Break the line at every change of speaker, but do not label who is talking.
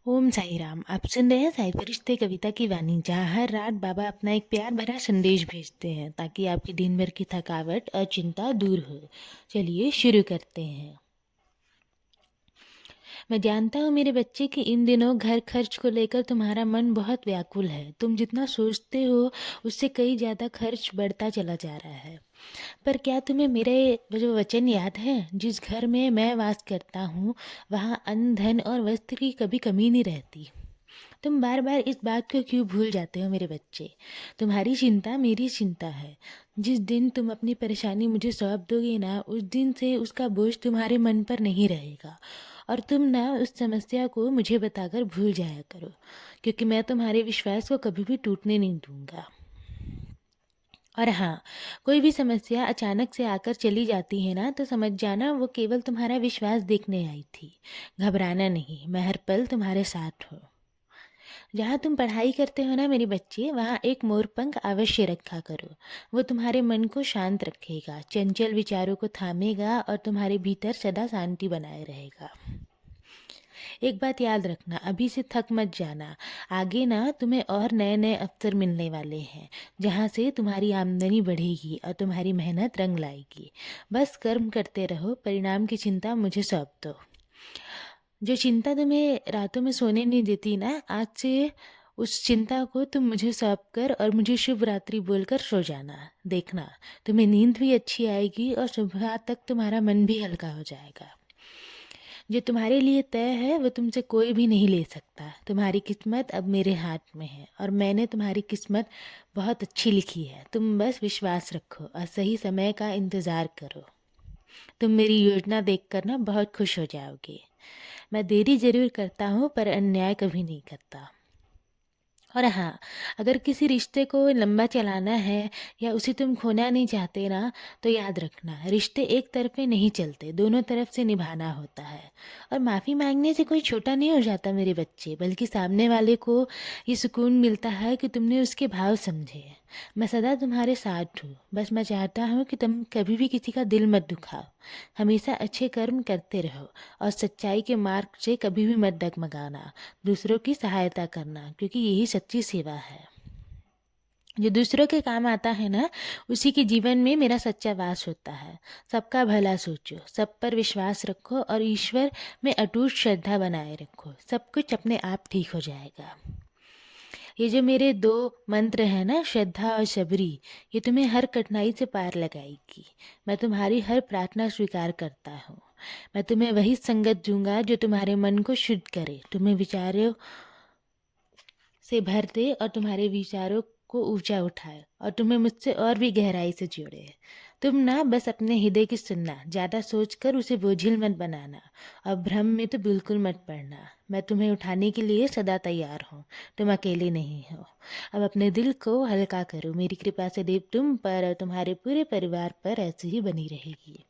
ओम साई राम। आप सुन रहे हैं साई फरिश्ते कविता की वाणी, जहाँ हर रात बाबा अपना एक प्यार भरा संदेश भेजते हैं ताकि आपकी दिन भर की थकावट और चिंता दूर हो। चलिए शुरू करते हैं। मैं जानता हूँ मेरे बच्चे कि इन दिनों घर खर्च को लेकर तुम्हारा मन बहुत व्याकुल है। तुम जितना सोचते हो उससे कई ज़्यादा खर्च बढ़ता चला जा रहा है। पर क्या तुम्हें मेरे वो जो वचन याद है? जिस घर में मैं वास करता हूँ वहाँ अन्न, धन और वस्त्र की कभी कमी नहीं रहती। तुम बार बार इस बात को क्यों भूल जाते हो मेरे बच्चे? तुम्हारी चिंता मेरी चिंता है। जिस दिन तुम अपनी परेशानी मुझे सौंप दोगे ना, उस दिन से उसका बोझ तुम्हारे मन पर नहीं रहेगा और तुम ना उस समस्या को मुझे बताकर भूल जाया करो, क्योंकि मैं तुम्हारे विश्वास को कभी भी टूटने नहीं दूंगा। और हाँ, कोई भी समस्या अचानक से आकर चली जाती है ना, तो समझ जाना वो केवल तुम्हारा विश्वास देखने आई थी। घबराना नहीं, मैं हर पल तुम्हारे साथ हूँ। जहाँ तुम पढ़ाई करते हो ना मेरे बच्चे, वहाँ एक मोरपंख अवश्य रखा करो। वो तुम्हारे मन को शांत रखेगा, चंचल विचारों को थामेगा और तुम्हारे भीतर सदा शांति बनाए रहेगा। एक बात याद रखना, अभी से थक मत जाना। आगे ना तुम्हें और नए नए अवसर मिलने वाले हैं, जहाँ से तुम्हारी आमदनी बढ़ेगी और तुम्हारी मेहनत रंग लाएगी। बस कर्म करते रहो, परिणाम की चिंता मुझे सौंप दो। जो चिंता तुम्हें रातों में सोने नहीं देती ना, आज से उस चिंता को तुम मुझे सौंप कर और मुझे शुभ रात्रि बोलकर सो जाना। देखना, तुम्हें नींद भी अच्छी आएगी और सुबह तक तुम्हारा मन भी हल्का हो जाएगा। जो तुम्हारे लिए तय है वो तुमसे कोई भी नहीं ले सकता। तुम्हारी किस्मत अब मेरे हाथ में है और मैंने तुम्हारी किस्मत बहुत अच्छी लिखी है। तुम बस विश्वास रखो और सही समय का इंतज़ार करो। तुम मेरी योजना देखकर ना बहुत खुश हो जाओगे। मैं देरी ज़रूर करता हूँ पर अन्याय कभी नहीं करता। और हाँ, अगर किसी रिश्ते को लंबा चलाना है या उसे तुम खोना नहीं चाहते ना, तो याद रखना, रिश्ते एक तरफे नहीं चलते, दोनों तरफ से निभाना होता है। और माफ़ी मांगने से कोई छोटा नहीं हो जाता मेरे बच्चे, बल्कि सामने वाले को ये सुकून मिलता है कि तुमने उसके भाव समझे। मैं सदा तुम्हारे साथ हूँ। बस मैं चाहता हूँ कि तुम कभी भी किसी का दिल मत दुखाओ। हमेशा अच्छे कर्म करते रहो और सच्चाई के मार्ग से कभी भी मत डगमगाना। दूसरों की सहायता करना, क्योंकि यही सच्ची सेवा है। जो दूसरों के काम आता है ना, उसी के जीवन में मेरा सच्चा वास होता है। सबका भला सोचो, सब पर विश्वास रखो और ईश्वर में अटूट श्रद्धा बनाए रखो। सब कुछ अपने आप ठीक हो जाएगा। ये जो मेरे दो मंत्र हैं ना, श्रद्धा और शबरी, ये तुम्हें हर कठिनाई से पार लगाएगी। मैं तुम्हारी हर प्रार्थना स्वीकार करता हूँ। मैं तुम्हें वही संगत दूंगा जो तुम्हारे मन को शुद्ध करे, तुम्हें विचारों से भर दे और तुम्हारे विचारों को ऊंचा उठाए और तुम्हें मुझसे और भी गहराई से जोड़े। तुम ना बस अपने हृदय की सुनना, ज़्यादा सोचकर उसे बोझिल मत बनाना और भ्रम में तो बिल्कुल मत पड़ना। मैं तुम्हें उठाने के लिए सदा तैयार हूँ। तुम अकेले नहीं हो। अब अपने दिल को हल्का करो। मेरी कृपा से देव तुम पर और तुम्हारे पूरे परिवार पर ऐसे ही बनी रहेगी।